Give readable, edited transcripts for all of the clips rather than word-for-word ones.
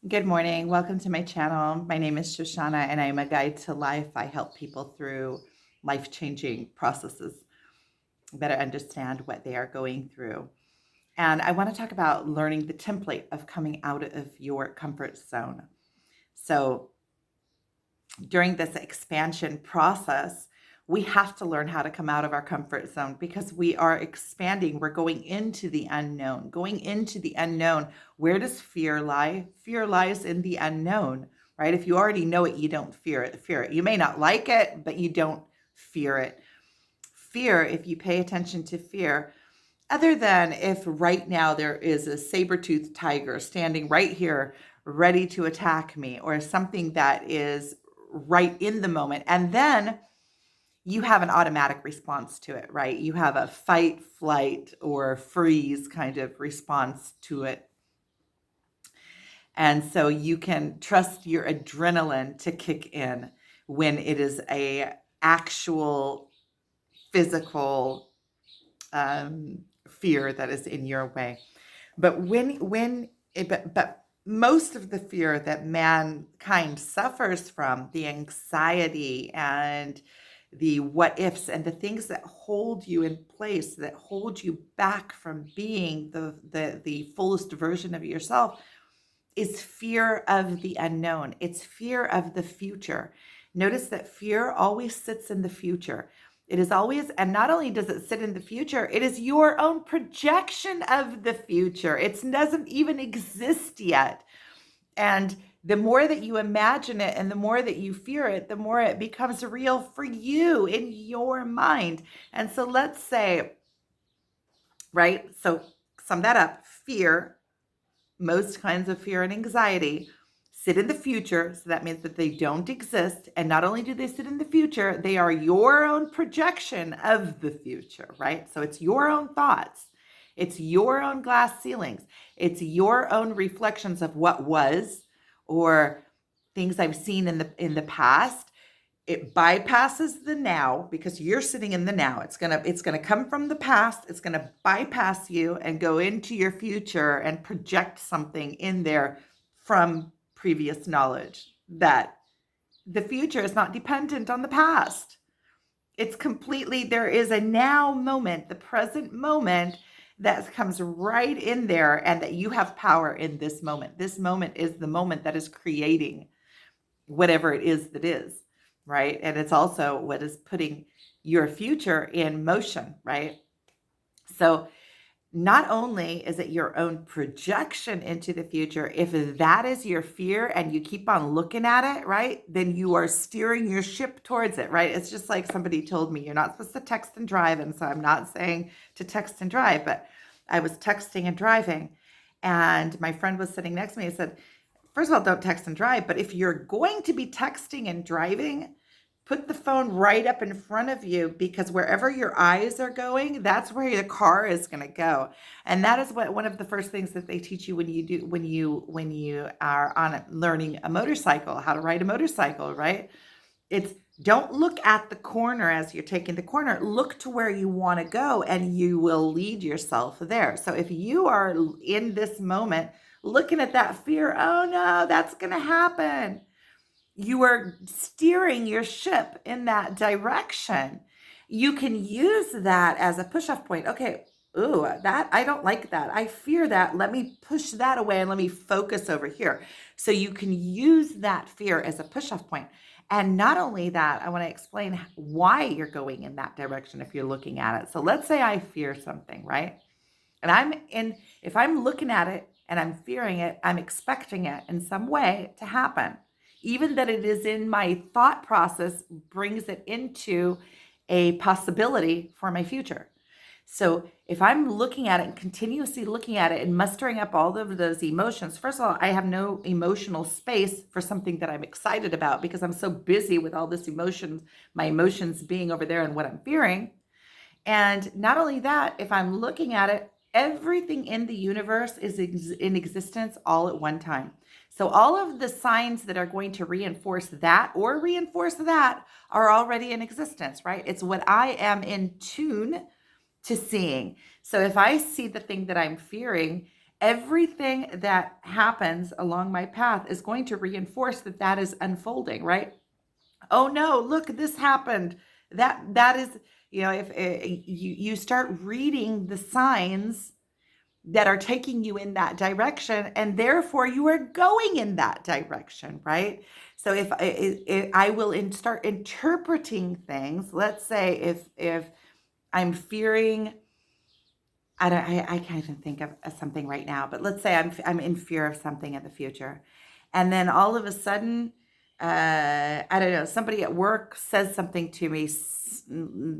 Good morning. Welcome to my channel. My name is Shoshana and I'm a guide to life. I help people through life-changing processes, better understand what they are going through. And I want to talk about learning the template of coming out of your comfort zone. So during this expansion process, we have to learn how to come out of our comfort zone because we are expanding. We're going into the unknown. Going into the unknown, where does fear lie? Fear lies in the unknown, right? If you already know it, you don't fear it. Fear it. You may not like it, but you don't fear it. Fear, if you pay attention to fear, other than if right now there is a saber-toothed tiger standing right here ready to attack me, or something that is right in the moment, and then you have an automatic response to it, right? You have a fight, flight, or freeze kind of response to it. And so you can trust your adrenaline to kick in when it is a actual physical fear that is in your way. But but most of the fear that mankind suffers from, the anxiety and the what ifs and the things that hold you in place, that hold you back from being the fullest version of yourself, is fear of the unknown. It's fear of the future. Notice that fear always sits in the future. It is always, and not only does it sit in the future, it is your own projection of the future. It doesn't even exist yet. And the more that you imagine it and the more that you fear it, the more it becomes real for you in your mind. And so let's say, right? So sum that up. Fear, most kinds of fear and anxiety sit in the future. So that means that they don't exist. And not only do they sit in the future, they are your own projection of the future, right? So it's your own thoughts. It's your own glass ceilings. It's your own reflections of what was, or things I've seen in the past. It bypasses the now because you're sitting in the now. It's gonna come from the past. It's gonna bypass you and go into your future and project something in there from previous knowledge, that the future is not dependent on the past. It's completely, there is a now moment, the present moment, that comes right in there, and that you have power in this moment. This moment is the moment that is creating whatever it is that is, right? And it's also what is putting your future in motion, right? So not only is it your own projection into the future, if that is your fear and you keep on looking at it, right, then you are steering your ship towards it, right? It's just like somebody told me, you're not supposed to text and drive. And so I'm not saying to text and drive, but I was texting and driving, and my friend was sitting next to me and said, first of all, don't text and drive, but if you're going to be texting and driving, put the phone right up in front of you, because wherever your eyes are going, that's where your car is going to go. And that is what one of the first things that they teach you when you are on learning a motorcycle, how to ride a motorcycle, right? It's, don't look at the corner as you're taking the corner. Look to where you want to go, and you will lead yourself there. So if you are in this moment looking at that fear, oh no, that's going to happen, you are steering your ship in that direction. You can use that as a push-off point. Okay, ooh, that, I don't like that. I fear that. Let me push that away and let me focus over here. So you can use that fear as a push-off point. And not only that, I want to explain why you're going in that direction if you're looking at it. So let's say I fear something, right? And if I'm looking at it and I'm fearing it, I'm expecting it in some way to happen. Even that it is in my thought process brings it into a possibility for my future. So if I'm looking at it and continuously looking at it and mustering up all of those emotions, first of all, I have no emotional space for something that I'm excited about because I'm so busy with all this emotions, my emotions being over there and what I'm fearing. And not only that, if I'm looking at it, everything in the universe is in existence all at one time. So all of the signs that are going to reinforce that or reinforce that are already in existence, right? It's what I am in tune to seeing. So if I see the thing that I'm fearing everything that happens along my path is going to reinforce that that is unfolding, right? Oh no, look, this happened. That is, if you start reading the signs that are taking you in that direction, and therefore you are going in that direction, right? So if I will start interpreting things, let's say if I'm fearing, I can't even think of something right now, but let's say I'm in fear of something in the future, and then all of a sudden, I don't know, somebody at work says something to me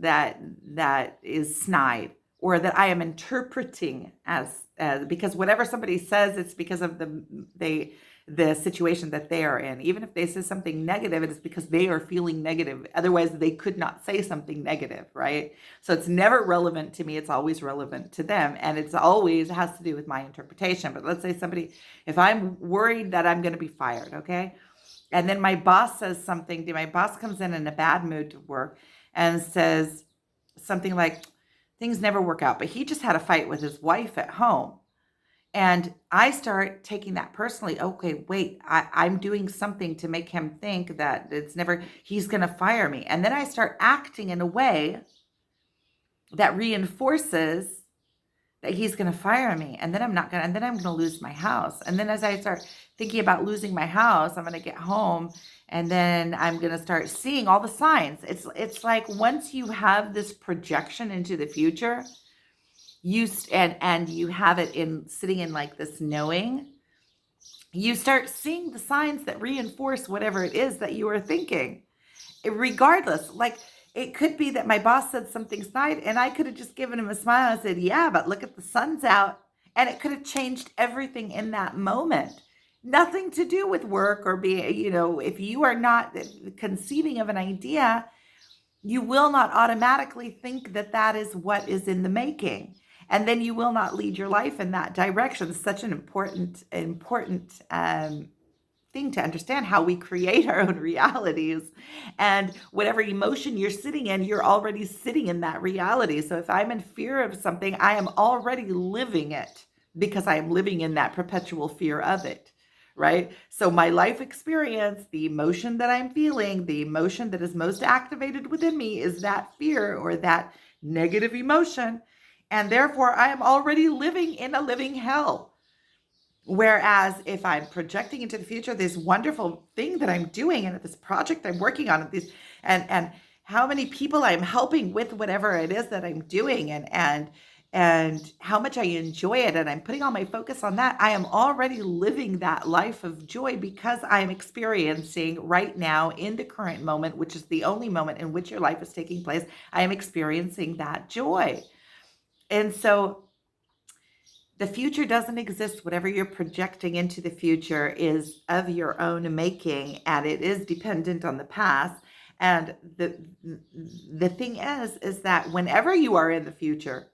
that is snide, or that I am interpreting as because whatever somebody says, it's because of the situation that they are in. Even if they say something negative, it is because they are feeling negative. Otherwise, they could not say something negative, right? So it's never relevant to me. It's always relevant to them. And it's always has to do with my interpretation. But let's say if I'm worried that I'm going to be fired, okay? And then my boss says something, my boss comes in a bad mood to work and says something like, things never work out. But he just had a fight with his wife at home. And I start taking that personally. Okay, wait, I'm doing something to make him think that he's going to fire me. And then I start acting in a way that reinforces that he's going to fire me. And then and then I'm going to lose my house. And then as I start thinking about losing my house, I'm going to get home and then I'm going to start seeing all the signs. It's like once you have this projection into the future, and you have it sitting in like this knowing, you start seeing the signs that reinforce whatever it is that you are thinking. Regardless, like it could be that my boss said something snide and I could have just given him a smile and said, yeah, but look at the sun's out. And it could have changed everything in that moment. Nothing to do with work or if you are not conceiving of an idea, you will not automatically think that that is what is in the making. And then you will not lead your life in that direction. It's such an important thing to understand, how we create our own realities. And whatever emotion you're sitting in, you're already sitting in that reality. So if I'm in fear of something, I am already living it because I am living in that perpetual fear of it. Right? So my life experience, the emotion that I'm feeling, the emotion that is most activated within me is that fear or that negative emotion. And therefore, I am already living in a living hell. Whereas if I'm projecting into the future, this wonderful thing that I'm doing and this project I'm working on, and how many people I'm helping with whatever it is that I'm doing, and how much I enjoy it, and I'm putting all my focus on that, I am already living that life of joy because I'm experiencing right now in the current moment, which is the only moment in which your life is taking place. I am experiencing that joy. And so the future doesn't exist. Whatever you're projecting into the future is of your own making, and it is dependent on the past. And the thing is that whenever you are in the future,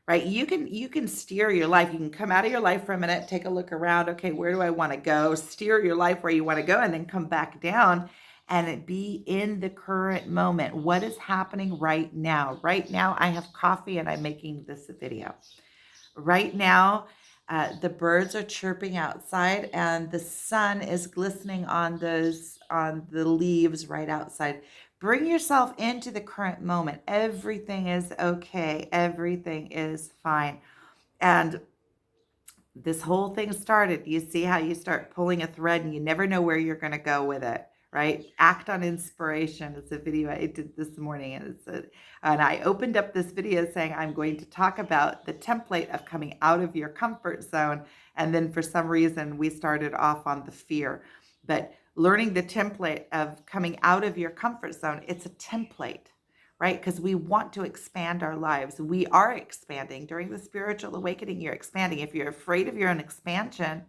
right, you can steer your life. You can come out of your life for a minute, take a look around. Okay, where do I want to go? Steer your life where you want to go, and then come back down and be in the current moment. What is happening right now? Right now, I have coffee and I'm making this video. Right now, the birds are chirping outside and the sun is glistening on the leaves right outside. Bring yourself into the current moment. Everything is okay. Everything is fine. And this whole thing started. You see how you start pulling a thread and you never know where you're going to go with it, right? Act on inspiration. It's a video I did this morning, and I opened up this video saying I'm going to talk about the template of coming out of your comfort zone. And then for some reason, we started off on the fear. But learning the template of coming out of your comfort zone, it's a template, right? Because we want to expand our lives. We are expanding. During the spiritual awakening, you're expanding. If you're afraid of your own expansion,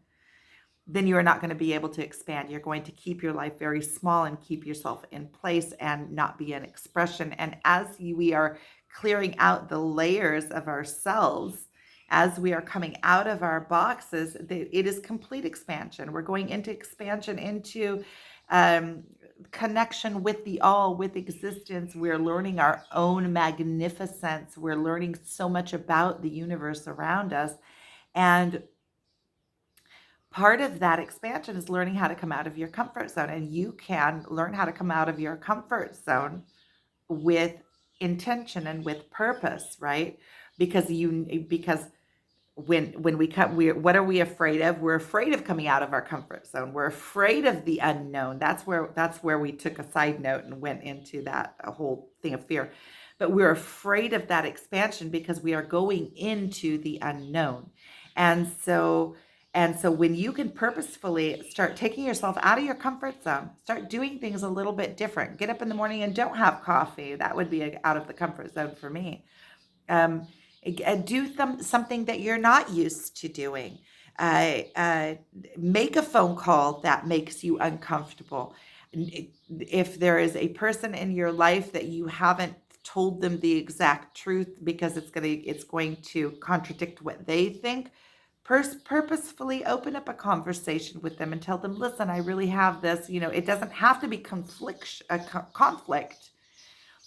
then you are not going to be able to expand. You're going to keep your life very small and keep yourself in place and not be an expression. And as we are clearing out the layers of ourselves, as we are coming out of our boxes, it is complete expansion. We're going into expansion, into connection with the all, with existence. We're learning our own magnificence. We're learning so much about the universe around us. And part of that expansion is learning how to come out of your comfort zone. And you can learn how to come out of your comfort zone with intention and with purpose, right? Because when we come, what are we afraid of? We're afraid of coming out of our comfort zone. We're afraid of the unknown. That's where we took a side note and went into that a whole thing of fear. But we're afraid of that expansion because we are going into the unknown. And so when you can purposefully start taking yourself out of your comfort zone, start doing things a little bit different. Get up in the morning and don't have coffee. That would be out of the comfort zone for me. Um, do something that you're not used to doing. Uh, uh, Make a phone call that makes you uncomfortable. If there is a person in your life that you haven't told them the exact truth because it's going to contradict what they think, purposefully open up a conversation with them and tell them, listen, I really have this. It doesn't have to be conflict,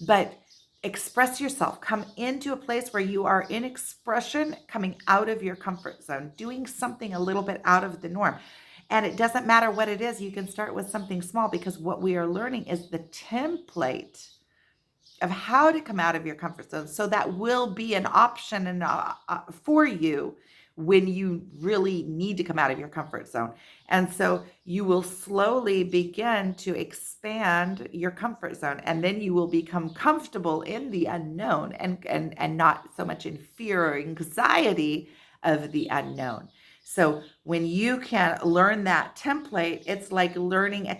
but express yourself. Come into a place where you are in expression, coming out of your comfort zone, doing something a little bit out of the norm. And it doesn't matter what it is. You can start with something small, because what we are learning is the template of how to come out of your comfort zone. So that will be an option for you when you really need to come out of your comfort zone. And so you will slowly begin to expand your comfort zone, and then you will become comfortable in the unknown and not so much in fear or anxiety of the unknown. So when you can learn that template, it's like learning a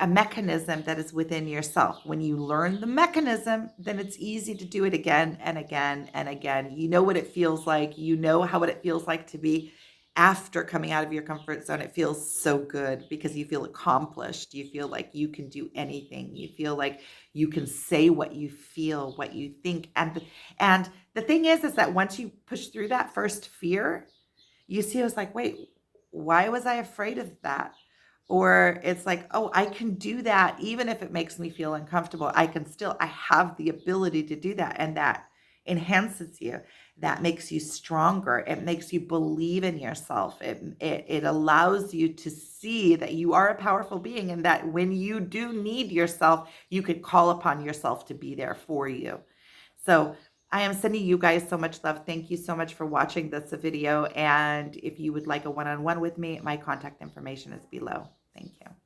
mechanism that is within yourself. When you learn the mechanism, then it's easy to do it again and again and again. You know what it feels like. You know what it feels like to be after coming out of your comfort zone. It feels so good because you feel accomplished. You feel like you can do anything. You feel like you can say what you feel, what you think. And the thing is that once you push through that first fear, you see, it was like, wait, why was I afraid of that? Or it's like, oh, I can do that even if it makes me feel uncomfortable. I have the ability to do that. And that enhances you. That makes you stronger. It makes you believe in yourself. It allows you to see that you are a powerful being, and that when you do need yourself, you could call upon yourself to be there for you. So I am sending you guys so much love. Thank you so much for watching this video. And if you would like a one-on-one with me, my contact information is below. Thank you.